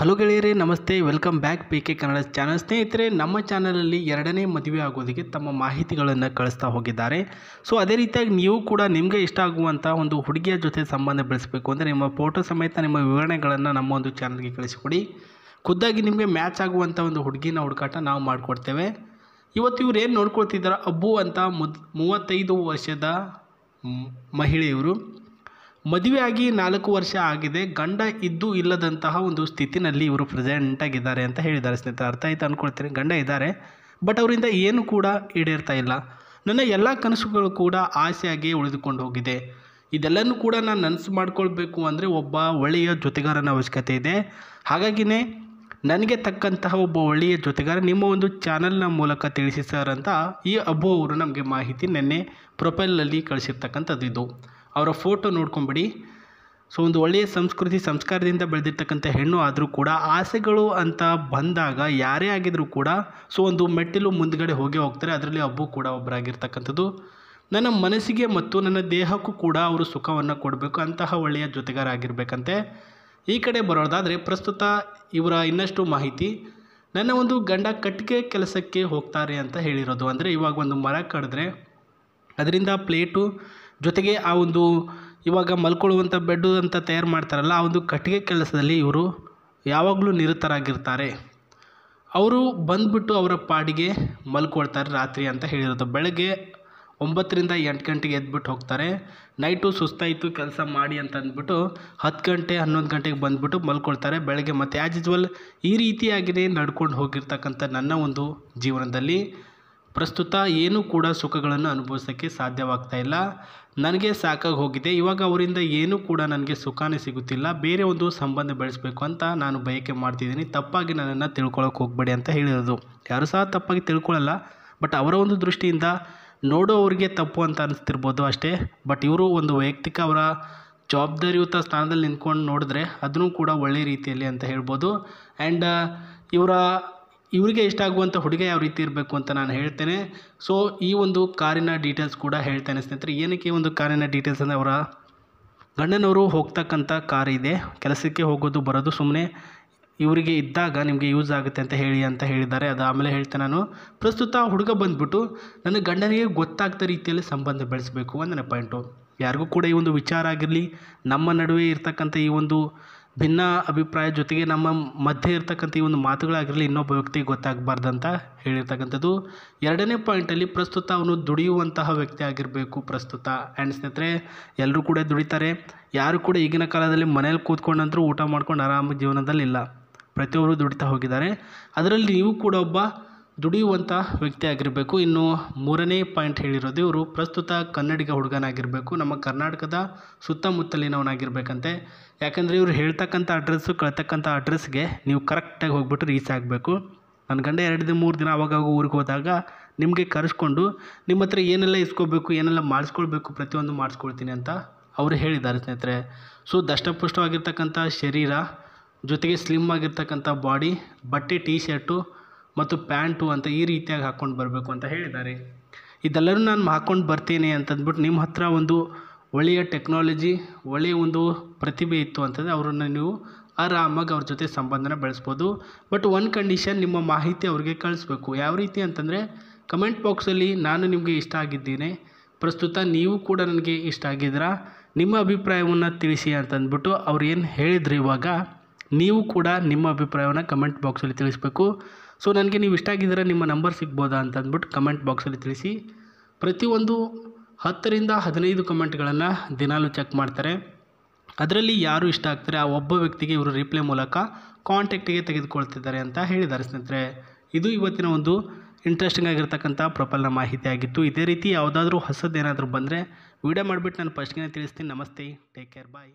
Hello ಗೆಳೆಯರೇ, ನಮಸ್ತೆ. Welcome back P K Kannada channel. ಸ್ನೇಹಿತರೆ, ನಮ್ಮ ಚಾನಲಲ್ಲಿ ಎರಡನೇ ಮದುವೆ ಆಗೋದಕ್ಕೆ ತಮ್ಮ ಮಾಹಿತಿಗಳನ್ನು ಕಳಿಸ್ತಾ ಹೋಗಿದ್ದಾರೆ. ಸೊ ಅದೇ ರೀತಿಯಾಗಿ ನೀವು ಕೂಡ ನಿಮಗೆ ಇಷ್ಟ ಆಗುವಂಥ ಒಂದು ಹುಡುಗಿಯ ಜೊತೆ ಸಂಬಂಧ ಬೆಳೆಸಬೇಕು ಅಂದರೆ ನಿಮ್ಮ ಫೋಟೋ ಸಮೇತ ನಿಮ್ಮ ವಿವರಣೆಗಳನ್ನು ನಮ್ಮ ಒಂದು ಚಾನಲ್ಗೆ ಕಳಿಸಿಕೊಡಿ. ಖುದ್ದಾಗಿ ನಿಮಗೆ ಮ್ಯಾಚ್ ಆಗುವಂಥ ಒಂದು ಹುಡುಗಿನ ಹುಡುಕಾಟ ನಾವು ಮಾಡಿಕೊಡ್ತೇವೆ. ಇವತ್ತು ಇವ್ರು ಏನು ನೋಡ್ಕೊಳ್ತಿದ್ದಾರೆ, ಅಬ್ಬು ಅಂತ 35 ವರ್ಷದ ಮಹಿಳೆಯವರು. ಮದುವೆಯಾಗಿ 4 ವರ್ಷ ಆಗಿದೆ. ಗಂಡ ಇದ್ದು ಇಲ್ಲದಂತಹ ಒಂದು ಸ್ಥಿತಿನಲ್ಲಿ ಇವರು ಪ್ರೆಸೆಂಟಾಗಿದ್ದಾರೆ ಅಂತ ಹೇಳಿದ್ದಾರೆ. ಸ್ನೇಹಿತರೆ, ಅರ್ಥ ಆಯ್ತು ಅಂದ್ಕೊಳ್ತೀನಿ. ಗಂಡ ಇದ್ದಾರೆ, ಬಟ್ ಅವರಿಂದ ಏನು ಕೂಡ ಈಡೇರ್ತಾ ಇಲ್ಲ. ನನ್ನ ಎಲ್ಲ ಕನಸುಗಳು ಕೂಡ ಆಸೆಯಾಗಿ ಉಳಿದುಕೊಂಡು ಹೋಗಿದೆ. ಇದೆಲ್ಲನೂ ಕೂಡ ನಾನು ನನಸು ಮಾಡ್ಕೊಳ್ಬೇಕು ಅಂದರೆ ಒಬ್ಬ ಒಳ್ಳೆಯ ಜೊತೆಗಾರನ ಅವಶ್ಯಕತೆ ಇದೆ. ಹಾಗಾಗಿನೇ ನನಗೆ ತಕ್ಕಂತಹ ಒಬ್ಬ ಒಳ್ಳೆಯ ಜೊತೆಗಾರ ನಿಮ್ಮ ಒಂದು ಚಾನಲ್ನ ಮೂಲಕ ತಿಳಿಸಿ ಸರ್ ಅಂತ ಈ ಅಬ್ಬು ಅವರು ನಮಗೆ ಮಾಹಿತಿ ನಿನ್ನೆ ಪ್ರೊಫೈಲ್ನಲ್ಲಿ ಕಳಿಸಿರ್ತಕ್ಕಂಥದ್ದು. ಇದು ಅವರ ಫೋಟೋ ನೋಡ್ಕೊಂಬಿಡಿ. ಸೊ ಒಂದು ಒಳ್ಳೆಯ ಸಂಸ್ಕೃತಿ ಸಂಸ್ಕಾರದಿಂದ ಬೆಳೆದಿರ್ತಕ್ಕಂಥ ಹೆಣ್ಣು ಆದರೂ ಕೂಡ ಆಸೆಗಳು ಅಂತ ಬಂದಾಗ ಯಾರೇ ಆಗಿದ್ರೂ ಕೂಡ ಸೊ ಒಂದು ಮೆಟ್ಟಿಲು ಮುಂದ್ಗಡೆ ಹೋಗ್ತಾರೆ. ಅದರಲ್ಲಿ ಅಬ್ಬು ಕೂಡ ಒಬ್ಬರಾಗಿರ್ತಕ್ಕಂಥದ್ದು. ನನ್ನ ಮನಸ್ಸಿಗೆ ಮತ್ತು ನನ್ನ ದೇಹಕ್ಕೂ ಕೂಡ ಅವರು ಸುಖವನ್ನು ಕೊಡಬೇಕು, ಅಂತಹ ಒಳ್ಳೆಯ ಜೊತೆಗಾರ ಆಗಿರಬೇಕಂತೆ. ಈ ಕಡೆ ಬರೋದಾದರೆ ಪ್ರಸ್ತುತ ಇವರ ಇನ್ನಷ್ಟು ಮಾಹಿತಿ, ನನ್ನ ಒಂದು ಗಂಡ ಕಟ್ಟಿಗೆ ಕೆಲಸಕ್ಕೆ ಹೋಗ್ತಾರೆ ಅಂತ ಹೇಳಿರೋದು. ಅಂದರೆ ಇವಾಗ ಒಂದು ಮರ ಕಡಿದ್ರೆ ಅದರಿಂದ ಪ್ಲೇಟು ಜೊತೆಗೆ ಆ ಒಂದು ಇವಾಗ ಮಲ್ಕೊಳ್ಳುವಂಥ ಬೆಡ್ಡು ಅಂತ ತಯಾರು ಮಾಡ್ತಾರಲ್ಲ, ಆ ಒಂದು ಕಟ್ಟಿಗೆ ಕೆಲಸದಲ್ಲಿ ಇವರು ಯಾವಾಗಲೂ ನಿರತರಾಗಿರ್ತಾರೆ. ಅವರು ಬಂದುಬಿಟ್ಟು ಅವರ ಪಾಡಿಗೆ ಮಲ್ಕೊಳ್ತಾರೆ ರಾತ್ರಿ ಅಂತ ಹೇಳಿರೋದು. ಬೆಳಗ್ಗೆ 9 ರಿಂದ 8 ಗಂಟೆಗೆ ಎದ್ಬಿಟ್ಟು ಹೋಗ್ತಾರೆ. ನೈಟು ಸುಸ್ತಾಯಿತು ಕೆಲಸ ಮಾಡಿ ಅಂತ ಅಂದ್ಬಿಟ್ಟು 10 ಗಂಟೆ 11 ಗಂಟೆಗೆ ಬಂದುಬಿಟ್ಟು ಮಲ್ಕೊಳ್ತಾರೆ. ಬೆಳಗ್ಗೆ ಮತ್ತು ಆ್ಯಸ್ ಯೂಸ್ವಲ್ ಈ ರೀತಿಯಾಗಿಯೇ ನಡ್ಕೊಂಡು ಹೋಗಿರ್ತಕ್ಕಂಥ ನನ್ನ ಒಂದು ಜೀವನದಲ್ಲಿ ಪ್ರಸ್ತುತ ಏನೂ ಕೂಡ ಸುಖಗಳನ್ನು ಅನುಭವಿಸೋಕ್ಕೆ ಸಾಧ್ಯವಾಗ್ತಾ ಇಲ್ಲ. ನನಗೆ ಸಾಕಾಗಿ ಹೋಗಿದೆ. ಇವಾಗ ಅವರಿಂದ ಏನೂ ಕೂಡ ನನಗೆ ಸುಖನೇ ಸಿಗುತ್ತಿಲ್ಲ. ಬೇರೆ ಒಂದು ಸಂಬಂಧ ಬೆಳೆಸಬೇಕು ಅಂತ ನಾನು ಬಯಕೆ ಮಾಡ್ತಿದ್ದೀನಿ. ತಪ್ಪಾಗಿ ನನ್ನನ್ನು ತಿಳ್ಕೊಳಕ್ಕೆ ಹೋಗಬೇಡಿ ಅಂತ ಹೇಳಿರೋದು. ಯಾರು ಸಹ ತಪ್ಪಾಗಿ ತಿಳ್ಕೊಳ್ಳಲ್ಲ, ಬಟ್ ಅವರ ಒಂದು ದೃಷ್ಟಿಯಿಂದ ನೋಡೋವ್ರಿಗೆ ತಪ್ಪು ಅಂತ ಅನಿಸ್ತಿರ್ಬೋದು ಅಷ್ಟೇ. ಬಟ್ ಇವರು ಒಂದು ವೈಯಕ್ತಿಕ ಅವರ ಜವಾಬ್ದಾರಿಯುತ ಸ್ಥಾನದಲ್ಲಿ ನಿಂತ್ಕೊಂಡು ನೋಡಿದ್ರೆ ಅದನ್ನು ಕೂಡ ಒಳ್ಳೆಯ ರೀತಿಯಲ್ಲಿ ಅಂತ ಹೇಳ್ಬೋದು. ಆ್ಯಂಡ್ ಇವರಿಗೆ ಇಷ್ಟ ಆಗುವಂಥ ಹುಡುಗ ಯಾವ ರೀತಿ ಇರಬೇಕು ಅಂತ ನಾನು ಹೇಳ್ತೇನೆ. ಸೊ ಈ ಒಂದು ಕಾರಿನ ಡೀಟೇಲ್ಸ್ ಕೂಡ ಹೇಳ್ತೇನೆ ಸ್ನೇಹಿತರೆ. ಏನಕ್ಕೆ ಒಂದು ಕಾರಿನ ಡೀಟೇಲ್ಸ್ ಅಂದರೆ ಅವರ ಗಂಡನವರು ಹೋಗ್ತಕ್ಕಂಥ ಕಾರ್ ಇದೆ, ಕೆಲಸಕ್ಕೆ ಹೋಗೋದು ಬರೋದು ಸುಮ್ಮನೆ ಇವರಿಗೆ ಇದ್ದಾಗ ನಿಮಗೆ ಯೂಸ್ ಆಗುತ್ತೆ ಅಂತ ಹೇಳಿದ್ದಾರೆ. ಅದು ಆಮೇಲೆ ಹೇಳ್ತೇನೆ ನಾನು. ಪ್ರಸ್ತುತ ಹುಡುಗ ಬಂದುಬಿಟ್ಟು ನನ್ನ ಗಂಡನಿಗೆ ಗೊತ್ತಾಗ್ತಾ ರೀತಿಯಲ್ಲಿ ಸಂಬಂಧ ಬೆಳೆಸಬೇಕು ಒಂದನೇ ಪಾಯಿಂಟು. ಯಾರಿಗೂ ಕೂಡ ಈ ಒಂದು ವಿಚಾರ ಆಗಿರಲಿ, ನಮ್ಮ ನಡುವೆ ಇರ್ತಕ್ಕಂಥ ಈ ಒಂದು ಭಿನ್ನ ಅಭಿಪ್ರಾಯ ಜೊತೆಗೆ ನಮ್ಮ ಮಧ್ಯೆ ಇರ್ತಕ್ಕಂಥ ಈ ಒಂದು ಮಾತುಗಳಾಗಿರಲಿ ಇನ್ನೊಬ್ಬ ವ್ಯಕ್ತಿಗೆ ಗೊತ್ತಾಗಬಾರ್ದು ಅಂತ ಹೇಳಿರ್ತಕ್ಕಂಥದ್ದು. ಎರಡನೇ ಪಾಯಿಂಟಲ್ಲಿ ಪ್ರಸ್ತುತ ಅವನು ದುಡಿಯುವಂತಹ ವ್ಯಕ್ತಿ ಆಗಿರಬೇಕು ಪ್ರಸ್ತುತ. ಆ್ಯಂಡ್ ಸ್ನೇಹಿತರೆ, ಎಲ್ಲರೂ ಕೂಡ ದುಡಿತಾರೆ. ಯಾರು ಕೂಡ ಈಗಿನ ಕಾಲದಲ್ಲಿ ಮನೇಲಿ ಕೂತ್ಕೊಂಡಂತರೂ ಊಟ ಮಾಡ್ಕೊಂಡು ಆರಾಮ ಜೀವನದಲ್ಲಿ ಇಲ್ಲ. ಪ್ರತಿಯೊಬ್ಬರು ದುಡಿತಾ ಹೋಗಿದ್ದಾರೆ. ಅದರಲ್ಲಿ ನೀವು ಕೂಡ ಒಬ್ಬ ದುಡಿಯುವಂಥ ವ್ಯಕ್ತಿ ಆಗಿರಬೇಕು. ಇನ್ನು ಮೂರನೇ ಪಾಯಿಂಟ್ ಹೇಳಿರೋದು, ಇವರು ಪ್ರಸ್ತುತ ಕನ್ನಡಿಗ ಹುಡುಗನಾಗಿರಬೇಕು, ನಮ್ಮ ಕರ್ನಾಟಕದ ಸುತ್ತಮುತ್ತಲಿನವನಾಗಿರ್ಬೇಕಂತೆ. ಯಾಕಂದರೆ ಇವರು ಹೇಳ್ತಕ್ಕಂಥ ಅಡ್ರೆಸ್ಸು ಕಳ್ತಕ್ಕಂಥ ಅಡ್ರೆಸ್ಗೆ ನೀವು ಕರೆಕ್ಟಾಗಿ ಹೋಗ್ಬಿಟ್ಟು ರೀಚ್ ಆಗಬೇಕು. ನನ್ನ ಗಂಡ 2 ದಿನ 3 ದಿನ ಆವಾಗಾಗ ಊರಿಗೆ ಹೋದಾಗ ನಿಮಗೆ ಕರೆಸ್ಕೊಂಡು ನಿಮ್ಮ ಹತ್ರ ಏನೆಲ್ಲ ಇಸ್ಕೋಬೇಕು, ಏನೆಲ್ಲ ಮಾಡಿಸ್ಕೊಳ್ಬೇಕು ಪ್ರತಿಯೊಂದು ಮಾಡಿಸ್ಕೊಳ್ತೀನಿ ಅಂತ ಅವರು ಹೇಳಿದ್ದಾರೆ ಸ್ನೇಹಿತರೆ. ಸೊ ದಷ್ಟಪುಷ್ಟವಾಗಿರ್ತಕ್ಕಂಥ ಶರೀರ ಜೊತೆಗೆ ಸ್ಲಿಮ್ ಆಗಿರ್ತಕ್ಕಂಥ ಬಾಡಿ, ಬಟ್ಟೆ ಟೀ ಶರ್ಟು ಮತ್ತು ಪ್ಯಾಂಟು ಅಂತ ಈ ರೀತಿಯಾಗಿ ಹಾಕ್ಕೊಂಡು ಬರಬೇಕು ಅಂತ ಹೇಳಿದ್ದಾರೆ. ಇದೆಲ್ಲರೂ ನಾನು ಹಾಕ್ಕೊಂಡು ಬರ್ತೀನಿ ಅಂತಂದ್ಬಿಟ್ಟು ನಿಮ್ಮ ಹತ್ರ ಒಂದು ಒಳ್ಳೆಯ ಟೆಕ್ನಾಲಜಿ, ಒಳ್ಳೆಯ ಒಂದು ಪ್ರತಿಭೆ ಇತ್ತು ಅಂತಂದರೆ ಅವರನ್ನು ನೀವು ಆರಾಮಾಗಿ ಅವ್ರ ಜೊತೆ ಸಂಬಂಧನ ಬೆಳೆಸ್ಬೋದು. ಬಟ್ ಒಂದು ಕಂಡೀಷನ್, ನಿಮ್ಮ ಮಾಹಿತಿ ಅವ್ರಿಗೆ ಕಳಿಸ್ಬೇಕು. ಯಾವ ರೀತಿ ಅಂತಂದರೆ ಕಮೆಂಟ್ ಬಾಕ್ಸಲ್ಲಿ ನಾನು ನಿಮಗೆ ಇಷ್ಟ ಆಗಿದ್ದೀನಿ, ಪ್ರಸ್ತುತ ನೀವು ಕೂಡ ನನಗೆ ಇಷ್ಟ ಆಗಿದ್ದೀರಾ, ನಿಮ್ಮ ಅಭಿಪ್ರಾಯವನ್ನು ತಿಳಿಸಿ ಅಂತಂದ್ಬಿಟ್ಟು ಅವ್ರು ಏನು ಹೇಳಿದ್ರು ಇವಾಗ ನೀವು ಕೂಡ ನಿಮ್ಮ ಅಭಿಪ್ರಾಯವನ್ನು ಕಮೆಂಟ್ ಬಾಕ್ಸಲ್ಲಿ ತಿಳಿಸ್ಬೇಕು. ಸೊ ನನಗೆ ನೀವು ಇಷ್ಟ ಆಗಿದ್ದೀರಾ, ನಿಮ್ಮ ನಂಬರ್ ಸಿಗ್ಬೋದಾ ಅಂತಂದ್ಬಿಟ್ಟು ಕಮೆಂಟ್ ಬಾಕ್ಸಲ್ಲಿ ತಿಳಿಸಿ. ಪ್ರತಿಯೊಂದು 10 ರಿಂದ 15 ಕಮೆಂಟ್ಗಳನ್ನು ದಿನಾಲೂ ಚೆಕ್ ಮಾಡ್ತಾರೆ. ಅದರಲ್ಲಿ ಯಾರು ಇಷ್ಟ ಆಗ್ತಾರೆ ಆ ಒಬ್ಬ ವ್ಯಕ್ತಿಗೆ ಇವರು ರಿಪ್ಲೈ ಮೂಲಕ ಕಾಂಟ್ಯಾಕ್ಟಿಗೆ ತೆಗೆದುಕೊಳ್ತಿದ್ದಾರೆ ಅಂತ ಹೇಳಿದ್ದಾರೆ ಸ್ನೇಹಿತರೆ. ಇದು ಇವತ್ತಿನ ಒಂದು ಇಂಟ್ರೆಸ್ಟಿಂಗ್ ಆಗಿರ್ತಕ್ಕಂಥ ಪ್ರೊಫೈಲ್ನ ಮಾಹಿತಿ ಆಗಿತ್ತು. ಇದೇ ರೀತಿ ಯಾವುದಾದ್ರೂ ಹೊಸದೇನಾದರೂ ಬಂದರೆ ವಿಡಿಯೋ ಮಾಡಿಬಿಟ್ಟು ನಾನು ಫಸ್ಟ್ಗೆ ತಿಳಿಸ್ತೀನಿ. ನಮಸ್ತೆ, ಟೇಕ್ ಕೇರ್, ಬಾಯ್.